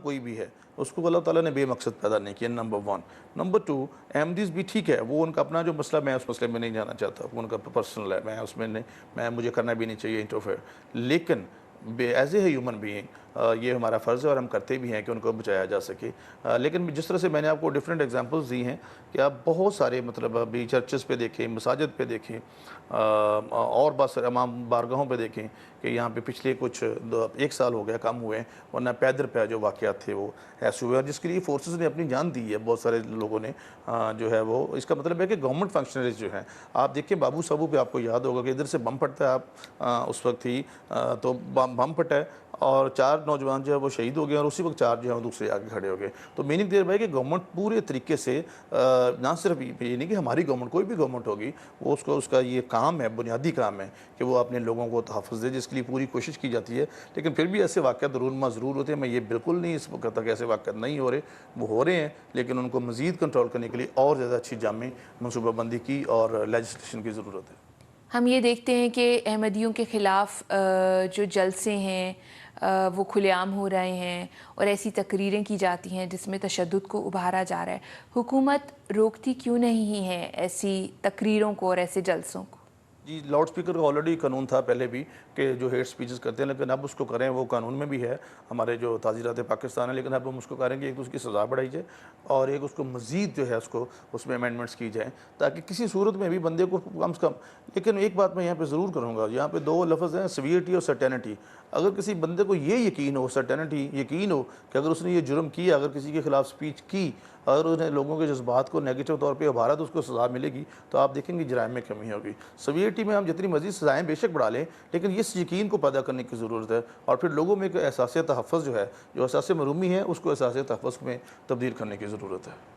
कोई भी है उसको अल्लाह ताला ने बेमकसद पैदा नहीं किया, नंबर 1। नंबर 2, अहमदीज़ भी ठीक है, वो उनका अपना जो मसला, मैं उस मसले में नहीं जाना चाहता, वो उनका पर्सनल है, मैं उसमें नहीं, मुझे करना भी नहीं चाहिए इंटरफेयर। लेकिन एज ए ह्यूमन बीइंग ये हमारा फ़र्ज़ है और हम करते भी हैं कि उनको बचाया जा सके। लेकिन जिस तरह से मैंने आपको डिफरेंट एग्जांपल्स दी हैं कि आप बहुत सारे मतलब अभी चर्चेज़ पे देखें, मसाजिद पे देखें, और बस इमाम बारगाहों पे देखें कि यहाँ पे पिछले कुछ 1 साल हो गया कम हुए हैं, वरना पैदर पे जो वाक़यात थे वो ऐसे हुए, और जिसके लिए फोर्सेस ने अपनी जान दी है बहुत सारे लोगों ने, जो है वो, इसका मतलब है कि गवर्नमेंट फंक्शनरीज जो हैं, आप देखिए बाबू साबू पे आपको याद होगा कि इधर से बम फटता है, आप उस वक्त ही तो बम फटा है और 4 नौजवान जो है वो शहीद हो गए और उसी वक्त 4 जो है वो दूसरे आगे खड़े हो गए। तो मीनिंग देर भाई कि गवर्नमेंट पूरे तरीके से ना सिर्फ ये नहीं कि हमारी गवर्नमेंट, कोई भी गवर्नमेंट होगी, वो उसका ये काम है, बुनियादी काम है कि वो अपने लोगों को तहफ़्फ़ुज़ दे, जिसके लिए पूरी कोशिश की जाती है। लेकिन फिर भी ऐसे वाक़यात ज़रूर होते हैं। मैं ये बिल्कुल नहीं इस कहता कि ऐसे वाक़यात नहीं हो रहे, वो हो रहे हैं, लेकिन उनको मज़ीद कंट्रोल करने के लिए और ज़्यादा अच्छी जामी मनसूबाबंदी की और लेजिस्लेशन की ज़रूरत है। हम ये देखते हैं कि अहमदियों के ख़िलाफ़ जो जलसे हैं वो खुलेआम हो रहे हैं और ऐसी तकरीरें की जाती हैं जिसमें तशद्दुद को उभारा जा रहा है। हुकूमत रोकती क्यों नहीं है ऐसी तकरीरों को और ऐसे जलसों को? जी, लाउड स्पीकर का ऑलरेडी कानून था पहले भी कि जो हेट स्पीचेस करते हैं, लेकिन अब उसको करें, वो कानून में भी है हमारे जो ताज़ीरात पाकिस्तान है, लेकिन अब हम उसको करें कि एक तो उसकी सज़ा बढ़ाई जाए और एक उसको मज़ीद जो है उसको उसमें अमेंडमेंट्स की जाए, ताकि किसी सूरत में भी बंदे को कम से कम। लेकिन एक बात मैं यहाँ पे ज़रूर करूँगा, यहाँ पे 2 लफ्ज़ हैं, सिवियरिटी और सर्टेनिटी। अगर किसी बंदे को ये यकीन हो, सर्टेनिटी यकीन हो कि अगर उसने ये जुर्म किया, अगर किसी के खिलाफ स्पीच की, अगर उसने लोगों के जज्बात को नेगेटिव तौर पे उभारा, तो उसको सज़ा मिलेगी, तो आप देखेंगे जराइम में कमी होगी। सिवियरिटी में हम जितनी मज़ीद सज़ाएँ बेशक बढ़ा लें, लेकिन इस यकीन को पैदा करने की ज़रूरत है और फिर लोगों में एक एहसास तहफ़्फ़ुज़ जो है, जो एहसास मरूमी है, उसको एहसास तहफ़्फ़ुज़ में तब्दील करने की ज़रूरत है।